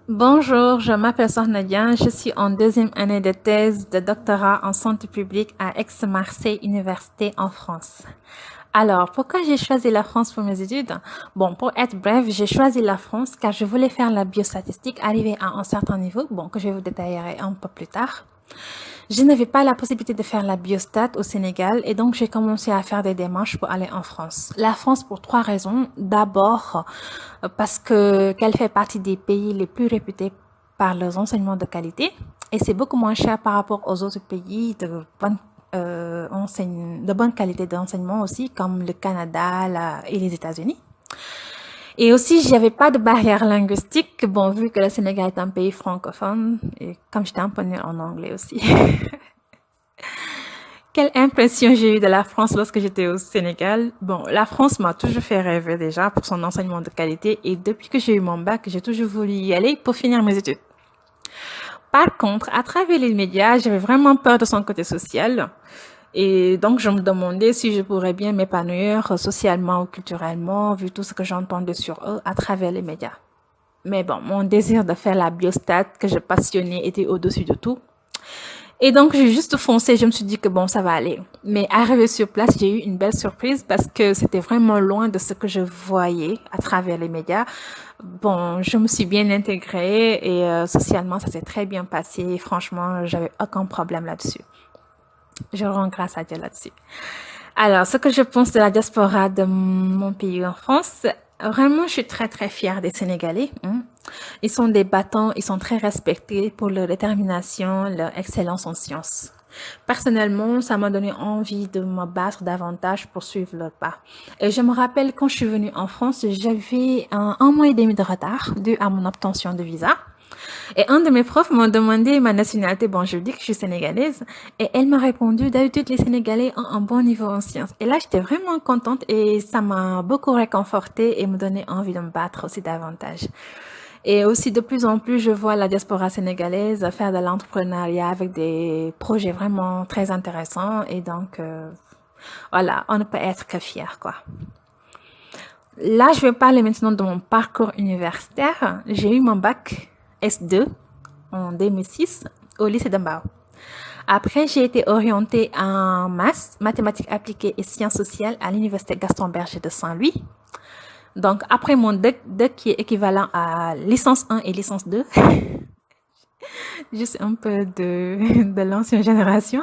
Bonjour, je m'appelle Sornadia, je suis en deuxième année de thèse de doctorat en santé publique à Aix-Marseille Université en France. Alors, pourquoi j'ai choisi la France pour mes études? Bon, pour être bref, j'ai choisi la France car je voulais faire la biostatistique, arriver à un certain niveau, bon, que je vous détaillerai un peu plus tard. Je n'avais pas la possibilité de faire la biostat au Sénégal et donc j'ai commencé à faire des démarches pour aller en France. La France pour trois raisons. D'abord, parce que qu'elle fait partie des pays les plus réputés par leurs enseignements de qualité et c'est beaucoup moins cher par rapport aux autres pays de bonne qualité d'enseignement aussi, comme le Canada et les États-Unis. Et aussi, j'avais pas de barrière linguistique, bon, vu que le Sénégal est un pays francophone, et comme j'étais un peu nulle en anglais aussi. Quelle impression j'ai eue de la France lorsque j'étais au Sénégal? Bon, la France m'a toujours fait rêver déjà pour son enseignement de qualité, et depuis que j'ai eu mon bac, j'ai toujours voulu y aller pour finir mes études. Par contre, à travers les médias, j'avais vraiment peur de son côté social. Et donc, je me demandais si je pourrais bien m'épanouir socialement ou culturellement, vu tout ce que j'entendais sur eux à travers les médias. Mais bon, mon désir de faire la biostat que je passionnais était au-dessus de tout. Et donc, j'ai juste foncé, je me suis dit que bon, ça va aller. Mais arrivé sur place, j'ai eu une belle surprise parce que c'était vraiment loin de ce que je voyais à travers les médias. Bon, je me suis bien intégrée et socialement, ça s'est très bien passé. Franchement, j'avais aucun problème là-dessus. Je rends grâce à Dieu là-dessus. Alors, ce que je pense de la diaspora de mon pays en France, vraiment, je suis très, très fière des Sénégalais. Ils sont des battants, ils sont très respectés pour leur détermination, leur excellence en sciences. Personnellement, ça m'a donné envie de me battre davantage pour suivre leur pas. Et je me rappelle quand je suis venue en France, j'avais un mois et demi de retard dû à mon obtention de visa. Et un de mes profs m'a demandé ma nationalité. Bon, je lui dis que je suis sénégalaise. Et elle m'a répondu, d'habitude, les Sénégalais ont un bon niveau en sciences. Et là, j'étais vraiment contente et ça m'a beaucoup réconfortée et me donnait envie de me battre aussi davantage. Et aussi, de plus en plus, je vois la diaspora sénégalaise faire de l'entrepreneuriat avec des projets vraiment très intéressants. Et donc, voilà, on ne peut être que fier, quoi. Là, je vais parler maintenant de mon parcours universitaire. J'ai eu mon bac S2 en 2006 au lycée de Mbao. Après, j'ai été orientée en maths, mathématiques appliquées et sciences sociales à l'université Gaston Berger de Saint-Louis. Donc, après mon DEC qui est équivalent à licence 1 et licence 2, je suis un peu de l'ancienne génération,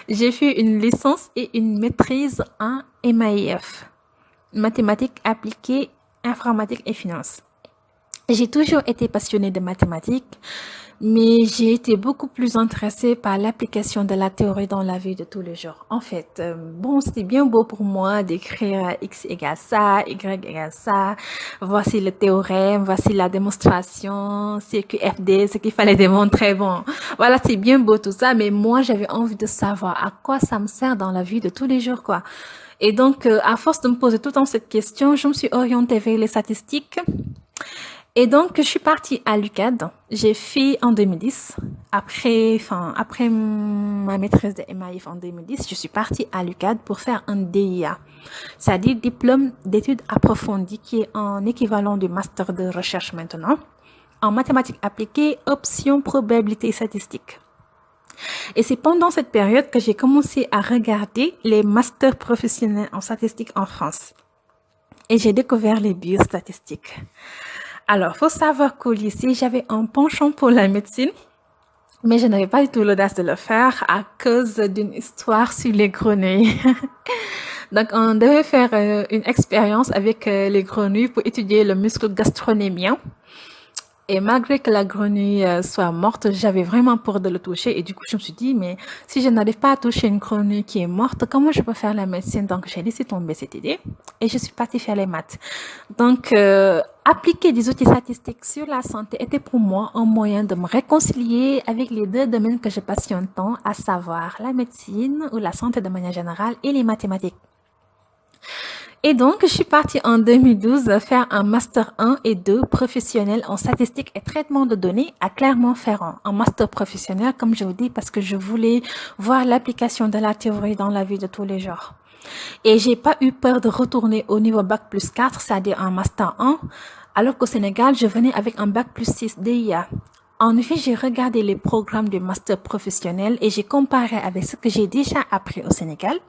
j'ai fait une licence et une maîtrise en MAIF, mathématiques appliquées, informatique et finance. J'ai toujours été passionnée de mathématiques, mais j'ai été beaucoup plus intéressée par l'application de la théorie dans la vie de tous les jours. En fait, bon, c'était bien beau pour moi d'écrire X égale ça, Y égale ça, voici le théorème, voici la démonstration, CQFD, ce qu'il fallait démontrer. Bon, voilà, c'est bien beau tout ça, mais moi, j'avais envie de savoir à quoi ça me sert dans la vie de tous les jours, quoi. Et donc, à force de me poser tout le temps cette question, je me suis orientée vers les statistiques. Et donc, je suis partie à l'UCAD. J'ai fait en 2010. Après ma maîtrise de MAIF en 2010, je suis partie à l'UCAD pour faire un DIA. C'est-à-dire diplôme d'études approfondies, qui est un équivalent du master de recherche maintenant, en mathématiques appliquées, option probabilité statistique. Et c'est pendant cette période que j'ai commencé à regarder les masters professionnels en statistique en France. Et j'ai découvert les biostatistiques. Alors, faut savoir qu'au lycée, j'avais un penchant pour la médecine, mais je n'avais pas du tout l'audace de le faire à cause d'une histoire sur les grenouilles. Donc, on devait faire une expérience avec les grenouilles pour étudier le muscle gastronémien. Et malgré que la grenouille soit morte, j'avais vraiment peur de le toucher. Et du coup, je me suis dit, mais si je n'arrive pas à toucher une grenouille qui est morte, comment je peux faire la médecine? Donc, j'ai laissé tomber cette idée et je suis partie faire les maths. Donc, appliquer des outils statistiques sur la santé était pour moi un moyen de me réconcilier avec les deux domaines que je passionne tant, à savoir la médecine ou la santé de manière générale et les mathématiques. Et donc, je suis partie en 2012 faire un Master 1 et 2 professionnel en statistique et traitement de données à Clermont-Ferrand. Un Master professionnel, comme je vous dis, parce que je voulais voir l'application de la théorie dans la vie de tous les jours. Et j'ai pas eu peur de retourner au niveau Bac plus 4, c'est-à-dire un Master 1, Alors qu'au Sénégal, je venais avec un bac plus 6 DIA. En effet, j'ai regardé les programmes de master professionnel et j'ai comparé avec ce que j'ai déjà appris au Sénégal.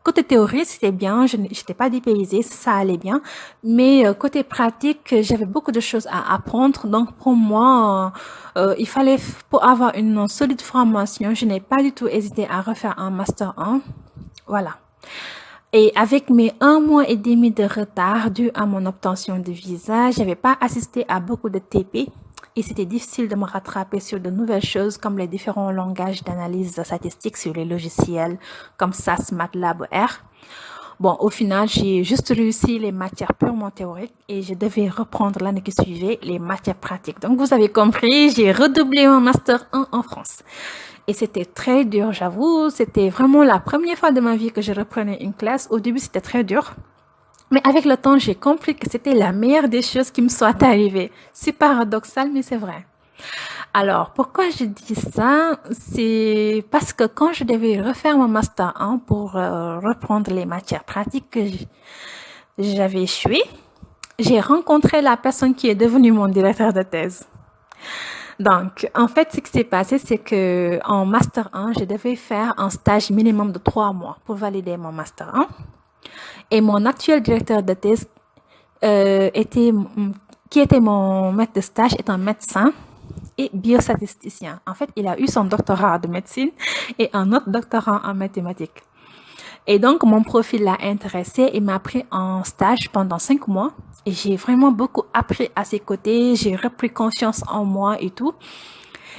Côté théorie, c'était bien, je n'étais pas dépaysée, ça allait bien. Mais côté pratique, j'avais beaucoup de choses à apprendre. Donc pour moi, il fallait, pour avoir une solide formation, je n'ai pas du tout hésité à refaire un master 1. Voilà. Et avec mes 1 mois et demi de retard dû à mon obtention de visa, j'avais pas assisté à beaucoup de TP et c'était difficile de me rattraper sur de nouvelles choses comme les différents langages d'analyse statistique sur les logiciels comme SAS, MATLAB, R. Bon, au final, j'ai juste réussi les matières purement théoriques et je devais reprendre l'année qui suivait les matières pratiques. Donc, vous avez compris, j'ai redoublé mon master 1 en France. Et c'était très dur, j'avoue. C'était vraiment la première fois de ma vie que je reprenais une classe. Au début, c'était très dur. Mais avec le temps, j'ai compris que c'était la meilleure des choses qui me soit arrivée. C'est paradoxal, mais c'est vrai. Alors, pourquoi je dis ça? C'est parce que quand je devais refaire mon master 1 pour reprendre les matières pratiques que j'avais échoué, j'ai rencontré la personne qui est devenue mon directeur de thèse. Donc, en fait, ce qui s'est passé, c'est que en master 1, je devais faire un stage minimum de 3 mois pour valider mon master 1. Et mon actuel directeur de thèse qui était mon maître de stage, est un médecin et biostatisticien. En fait, il a eu son doctorat de médecine et un autre doctorat en mathématiques. Et donc, mon profil l'a intéressé et m'a pris en stage pendant 5 mois. Et j'ai vraiment beaucoup appris à ses côtés. J'ai repris confiance en moi et tout.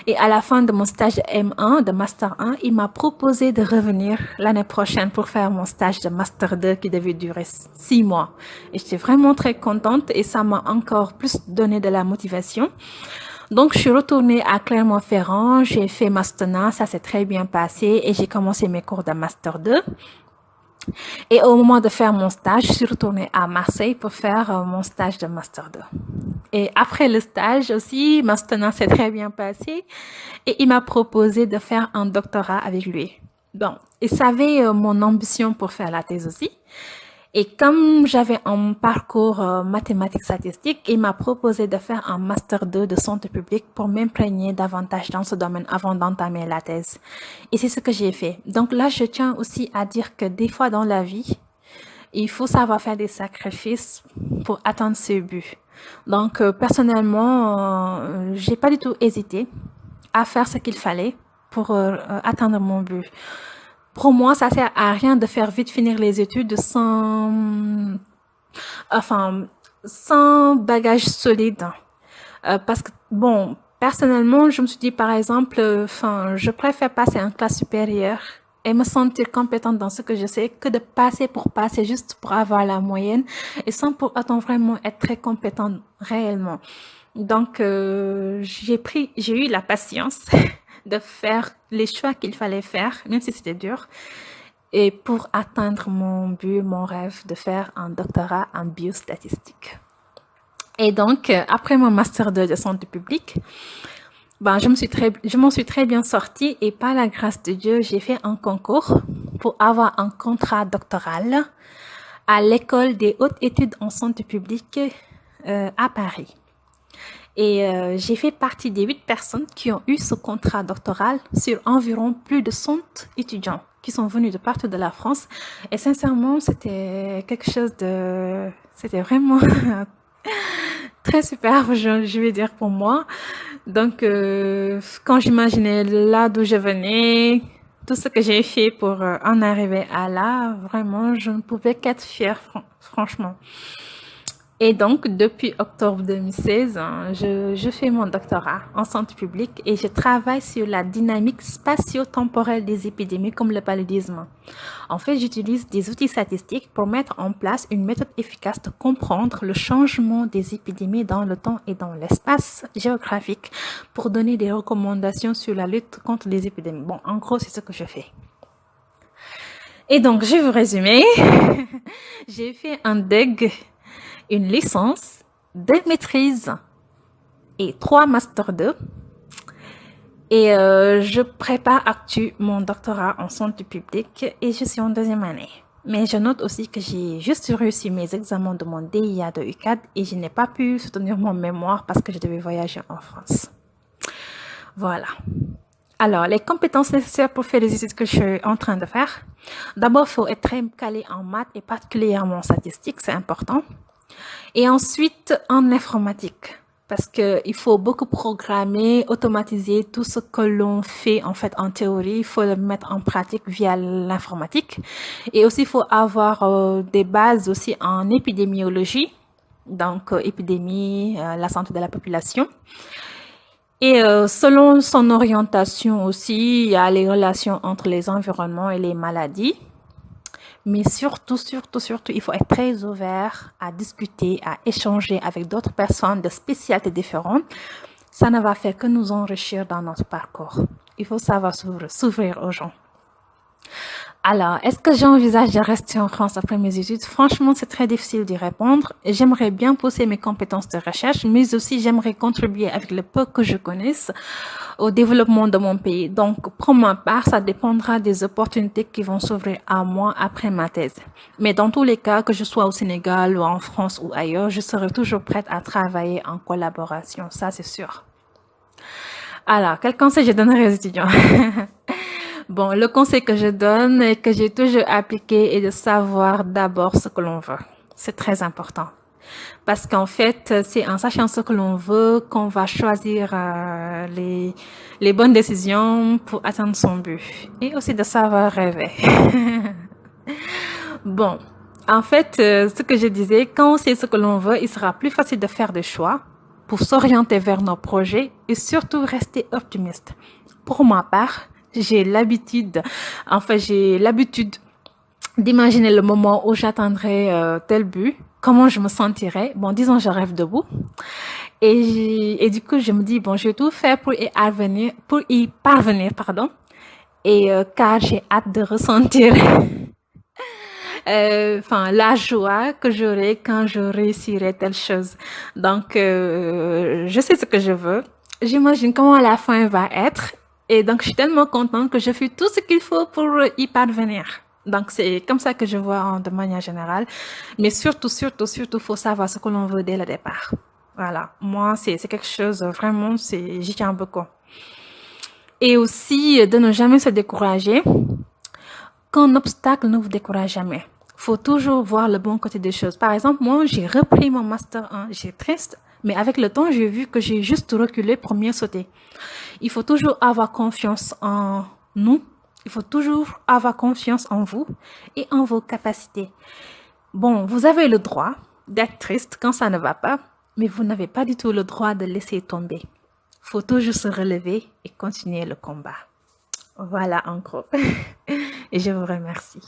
Et à la fin de mon stage de M1, de Master 1, il m'a proposé de revenir l'année prochaine pour faire mon stage de Master 2 qui devait durer 6 mois. Et j'étais vraiment très contente et ça m'a encore plus donné de la motivation. Donc, je suis retournée à Clermont-Ferrand, j'ai fait Master 1, ça s'est très bien passé et j'ai commencé mes cours de Master 2. Et au moment de faire mon stage, je suis retournée à Marseille pour faire mon stage de Master 2. Et après le stage aussi, Master 1 s'est très bien passé et il m'a proposé de faire un doctorat avec lui. Bon, il savait mon ambition pour faire la thèse aussi. Et comme j'avais un parcours mathématique statistique, il m'a proposé de faire un Master 2 de santé publique pour m'imprégner davantage dans ce domaine avant d'entamer la thèse. Et c'est ce que j'ai fait. Donc là, je tiens aussi à dire que des fois dans la vie, il faut savoir faire des sacrifices pour atteindre ses buts. Donc personnellement, j'ai pas du tout hésité à faire ce qu'il fallait pour atteindre mon but. Pour moi, ça sert à rien de faire vite finir les études sans bagage solide. Parce que, bon, personnellement, je me suis dit, par exemple, je préfère passer en classe supérieure et me sentir compétente dans ce que je sais que de passer pour passer juste pour avoir la moyenne et sans pour autant vraiment être très compétente réellement. Donc, j'ai eu la patience de faire les choix qu'il fallait faire, même si c'était dur, et pour atteindre mon but, mon rêve de faire un doctorat en biostatistique. Et donc, après mon master 2 de santé publique, je m'en suis très bien sortie et par la grâce de Dieu, j'ai fait un concours pour avoir un contrat doctoral à l'école des hautes études en santé publique à Paris. Et j'ai fait partie des 8 personnes qui ont eu ce contrat doctoral sur environ plus de 100 étudiants qui sont venus de partout de la France. Et sincèrement, c'était c'était vraiment très super, je vais dire pour moi. Donc, quand j'imaginais là d'où je venais, tout ce que j'ai fait pour en arriver à là, vraiment, je ne pouvais qu'être fière, franchement. Et donc, depuis octobre 2016, je fais mon doctorat en santé publique et je travaille sur la dynamique spatio-temporelle des épidémies comme le paludisme. En fait, j'utilise des outils statistiques pour mettre en place une méthode efficace de comprendre le changement des épidémies dans le temps et dans l'espace géographique pour donner des recommandations sur la lutte contre les épidémies. Bon, en gros, c'est ce que je fais. Et donc, je vais vous résumer. J'ai fait un DEG, une licence, 2 maîtrises et 3 Master 2. Et je prépare mon doctorat en santé publique et je suis en 2e année. Mais je note aussi que j'ai juste réussi mes examens de mon DIA de UCAD et je n'ai pas pu soutenir mon mémoire parce que je devais voyager en France. Voilà. Alors, les compétences nécessaires pour faire les études que je suis en train de faire. D'abord, il faut être très calé en maths et particulièrement en statistiques, c'est important. Et ensuite, en informatique. Parce que il faut beaucoup programmer, automatiser tout ce que l'on fait en fait en théorie. Il faut le mettre en pratique via l'informatique. Et aussi, il faut avoir des bases aussi en épidémiologie. Donc, épidémie, la santé de la population. Et selon son orientation aussi, il y a les relations entre les environnements et les maladies. Mais surtout, il faut être très ouvert à discuter, à échanger avec d'autres personnes de spécialités différentes. Ça ne va faire que nous enrichir dans notre parcours. Il faut savoir s'ouvrir aux gens. Alors, est-ce que j'envisage de rester en France après mes études? Franchement, c'est très difficile d'y répondre. J'aimerais bien pousser mes compétences de recherche, mais aussi j'aimerais contribuer avec le peu que je connaisse au développement de mon pays. Donc, pour ma part, ça dépendra des opportunités qui vont s'ouvrir à moi après ma thèse. Mais dans tous les cas, que je sois au Sénégal ou en France ou ailleurs, je serai toujours prête à travailler en collaboration. Ça, c'est sûr. Alors, quel conseil je donnerais aux étudiants? Bon, le conseil que je donne et que j'ai toujours appliqué est de savoir d'abord ce que l'on veut. C'est très important. Parce qu'en fait, c'est en sachant ce que l'on veut qu'on va choisir les bonnes décisions pour atteindre son but. Et aussi de savoir rêver. Bon, en fait, ce que je disais, quand on sait ce que l'on veut, il sera plus facile de faire des choix pour s'orienter vers nos projets et surtout rester optimiste. Pour ma part, j'ai l'habitude d'imaginer le moment où j'atteindrai tel but, comment je me sentirais. Bon, disons, je rêve debout. Et du coup, je me dis, bon, je vais tout faire pour y parvenir, pardon. Et car j'ai hâte de ressentir la joie que j'aurai quand je réussirai telle chose. Donc, je sais ce que je veux. J'imagine comment la fin va être. Et donc, je suis tellement contente que je fais tout ce qu'il faut pour y parvenir. Donc, c'est comme ça que je vois de manière générale. Mais surtout, faut savoir ce que l'on veut dès le départ. Voilà. Moi, c'est quelque chose, vraiment, j'y tiens beaucoup. Et aussi, de ne jamais se décourager. Qu'un obstacle ne vous décourage jamais. Faut toujours voir le bon côté des choses. Par exemple, moi, j'ai repris mon master 1. J'ai triste, mais avec le temps, j'ai vu que j'ai juste reculé pour mieux sauter. Il faut toujours avoir confiance en nous. Il faut toujours avoir confiance en vous et en vos capacités. Bon, vous avez le droit d'être triste quand ça ne va pas, mais vous n'avez pas du tout le droit de laisser tomber. Faut toujours se relever et continuer le combat. Voilà en gros. Et je vous remercie.